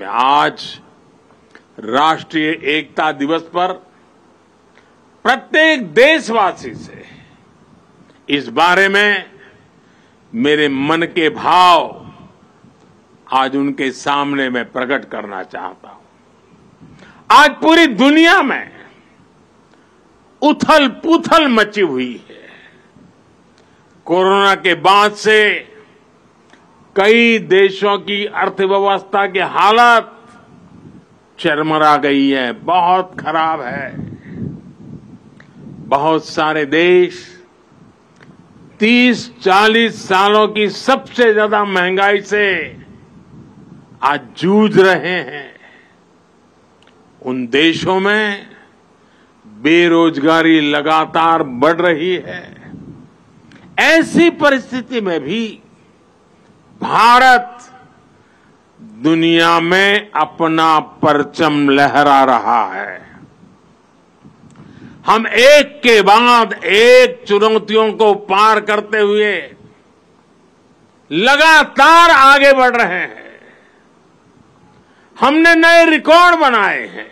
मैं आज राष्ट्रीय एकता दिवस पर प्रत्येक देशवासी से इस बारे में मेरे मन के भाव आज उनके सामने मैं प्रकट करना चाहता हूं। आज पूरी दुनिया में उथल पुथल मची हुई है। कोरोना के बाद से कई देशों की अर्थव्यवस्था की हालत चरमरा गई है, बहुत खराब है। बहुत सारे देश 30-40 सालों की सबसे ज्यादा महंगाई से आज जूझ रहे हैं। उन देशों में बेरोजगारी लगातार बढ़ रही है। ऐसी परिस्थिति में भी भारत दुनिया में अपना परचम लहरा रहा है। हम एक के बाद एक चुनौतियों को पार करते हुए लगातार आगे बढ़ रहे हैं। हमने नए रिकॉर्ड बनाए हैं।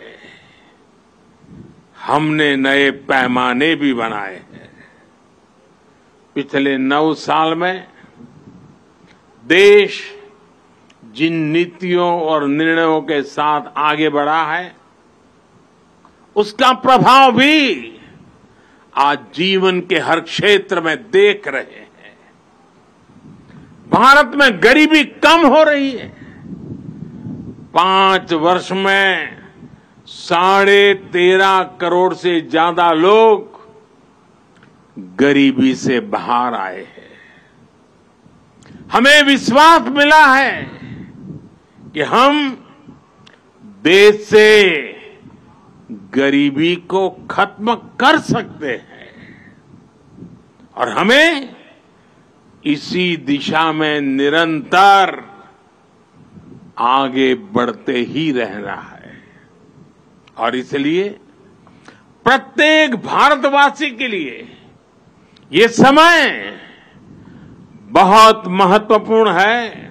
हमने नए पैमाने भी बनाए हैं। पिछले 9 साल में देश जिन नीतियों और निर्णयों के साथ आगे बढ़ा है, उसका प्रभाव भी आज जीवन के हर क्षेत्र में देख रहे हैं। भारत में गरीबी कम हो रही है। 5 वर्ष में 13.5 करोड़ से ज्यादा लोग गरीबी से बाहर आए हैं। हमें विश्वास मिला है कि हम देश से गरीबी को खत्म कर सकते हैं और हमें इसी दिशा में निरंतर आगे बढ़ते ही रहना है। और इसलिए प्रत्येक भारतवासी के लिए ये समय बहुत महत्वपूर्ण है।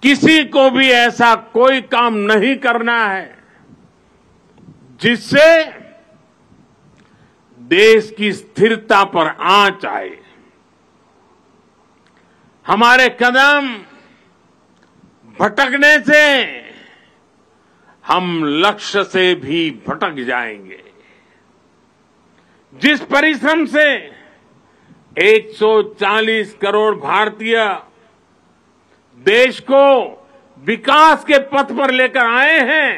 किसी को भी ऐसा कोई काम नहीं करना है जिससे देश की स्थिरता पर आंच आए। हमारे कदम भटकने से हम लक्ष्य से भी भटक जाएंगे। जिस परिश्रम से 140 करोड़ भारतीय देश को विकास के पथ पर लेकर आए हैं,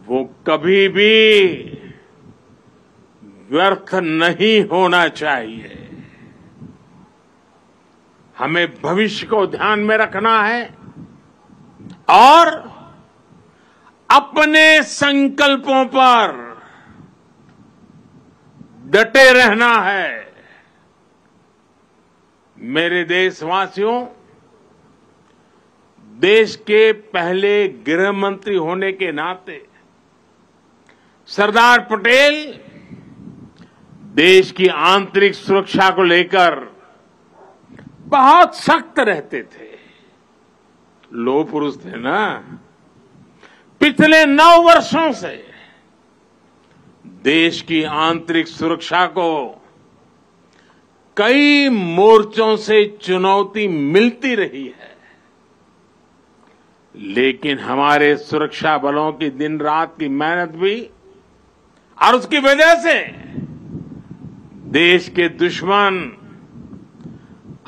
वो कभी भी व्यर्थ नहीं होना चाहिए। हमें भविष्य को ध्यान में रखना है और अपने संकल्पों पर डटे रहना है। मेरे देशवासियों, देश के पहले गृह मंत्री होने के नाते सरदार पटेल देश की आंतरिक सुरक्षा को लेकर बहुत सख्त रहते थे। लोह पुरुष थे ना। पिछले 9 वर्षों से देश की आंतरिक सुरक्षा को कई मोर्चों से चुनौती मिलती रही है, लेकिन हमारे सुरक्षा बलों की दिन रात की मेहनत भी और उसकी वजह से देश के दुश्मन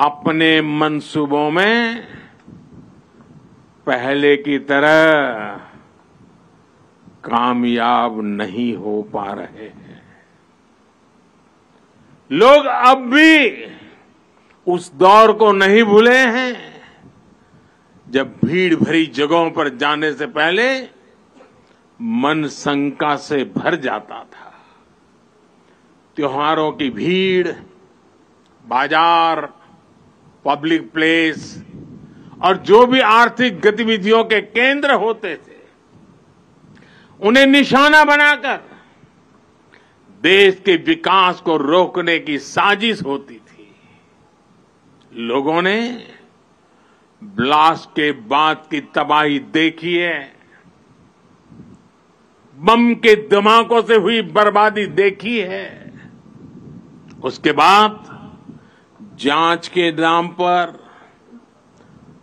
अपने मंसूबों में पहले की तरह कामयाब नहीं हो पा रहे हैं। लोग अब भी उस दौर को नहीं भूले हैं जब भीड़ भरी जगहों पर जाने से पहले मन शंका से भर जाता था। त्योहारों की भीड़, बाजार, पब्लिक प्लेस और जो भी आर्थिक गतिविधियों के केंद्र होते थे, उन्हें निशाना बनाकर देश के विकास को रोकने की साजिश होती थी। लोगों ने ब्लास्ट के बाद की तबाही देखी है, बम के धमाकों से हुई बर्बादी देखी है। उसके बाद जांच के नाम पर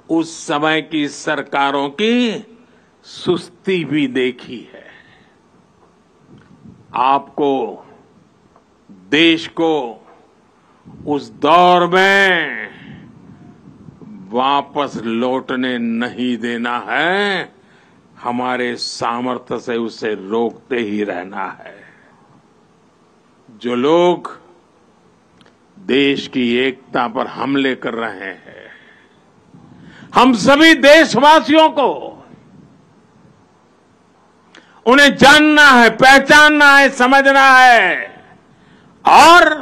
उस समय की सरकारों की सुस्ती भी देखी है। आपको, देश को उस दौर में वापस लौटने नहीं देना है, हमारे सामर्थ्य से उसे रोकते ही रहना है। जो लोग देश की एकता पर हमले कर रहे हैं, हम सभी देशवासियों को उन्हें जानना है, पहचानना है, समझना है और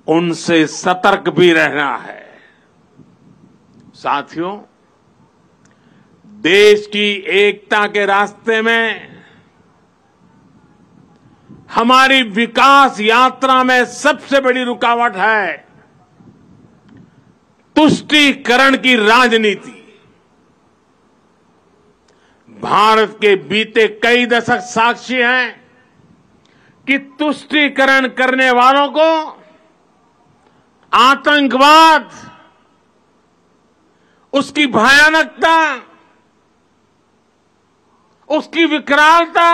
उनसे सतर्क भी रहना है। साथियों, देश की एकता के रास्ते में हमारी विकास यात्रा में सबसे बड़ी रुकावट है तुष्टीकरण की राजनीति। भारत के बीते कई दशक साक्षी हैं कि तुष्टीकरण करने वालों को आतंकवाद, उसकी भयानकता, उसकी विकरालता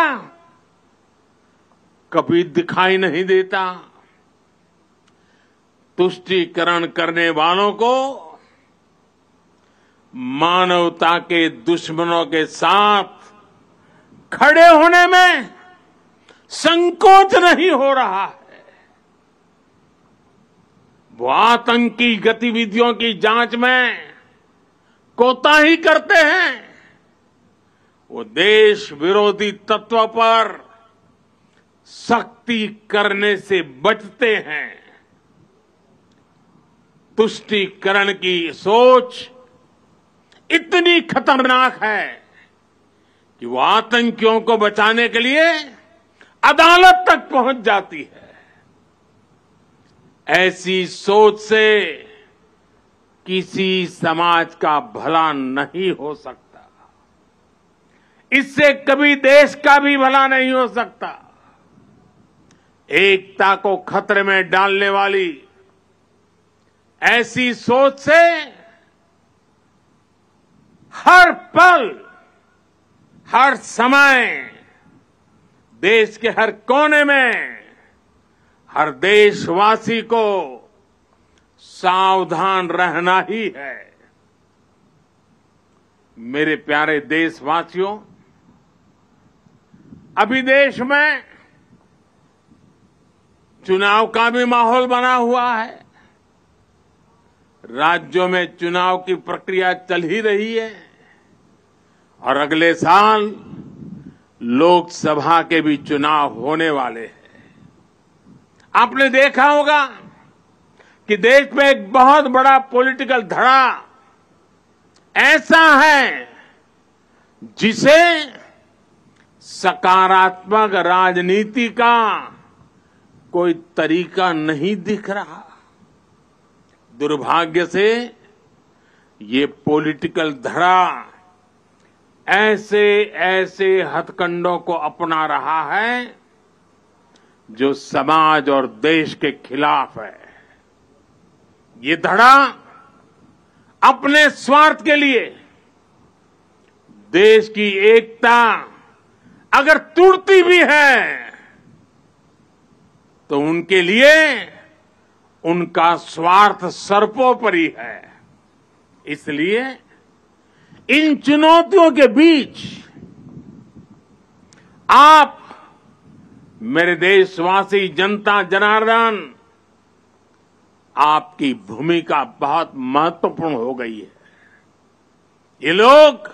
कभी दिखाई नहीं देता। तुष्टीकरण करने वालों को मानवता के दुश्मनों के साथ खड़े होने में संकोच नहीं हो रहा है। वो आतंकी गतिविधियों की जांच में कोताही करते हैं, वो देश विरोधी तत्वों पर सख्ती करने से बचते हैं। तुष्टीकरण की सोच इतनी खतरनाक है कि वो आतंकियों को बचाने के लिए अदालत तक पहुंच जाती है। ऐसी सोच से किसी समाज का भला नहीं हो सकता, इससे कभी देश का भी भला नहीं हो सकता। एकता को खतरे में डालने वाली ऐसी सोच से हर पल, हर समय देश के हर कोने में हर देशवासी को सावधान रहना ही है। मेरे प्यारे देशवासियों, अभी देश में चुनाव का भी माहौल बना हुआ है। राज्यों में चुनाव की प्रक्रिया चल ही रही है और अगले साल लोकसभा के भी चुनाव होने वाले हैं। आपने देखा होगा कि देश में एक बहुत बड़ा पॉलिटिकल धड़ा ऐसा है जिसे सकारात्मक राजनीति का कोई तरीका नहीं दिख रहा। दुर्भाग्य से ये पॉलिटिकल धड़ा ऐसे ऐसे हथकंडों को अपना रहा है जो समाज और देश के खिलाफ है। ये धड़ा अपने स्वार्थ के लिए देश की एकता अगर टूटती भी है तो उनके लिए उनका स्वार्थ सर्वोपरि है। इसलिए इन चुनौतियों के बीच आप, मेरे देशवासी, जनता जनार्दन, आपकी भूमिका बहुत महत्वपूर्ण हो गई है। ये लोग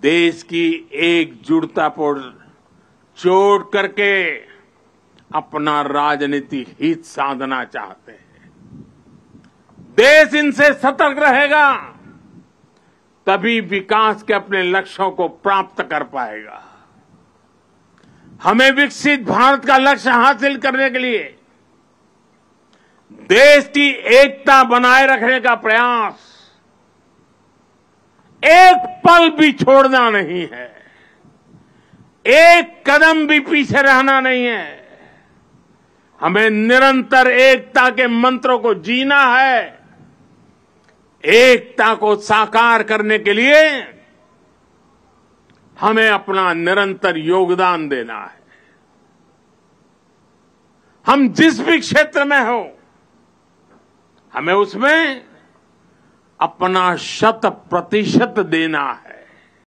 देश की एकजुटता पर चोट करके अपना राजनीतिक हित साधना चाहते हैं। देश इनसे सतर्क रहेगा तभी विकास के अपने लक्ष्यों को प्राप्त कर पाएगा। हमें विकसित भारत का लक्ष्य हासिल करने के लिए देश की एकता बनाए रखने का प्रयास एक पल भी छोड़ना नहीं है, एक कदम भी पीछे रहना नहीं है। हमें निरंतर एकता के मंत्रों को जीना है। एकता को साकार करने के लिए हमें अपना निरंतर योगदान देना है। हम जिस भी क्षेत्र में हो, हमें उसमें अपना 100% देना है।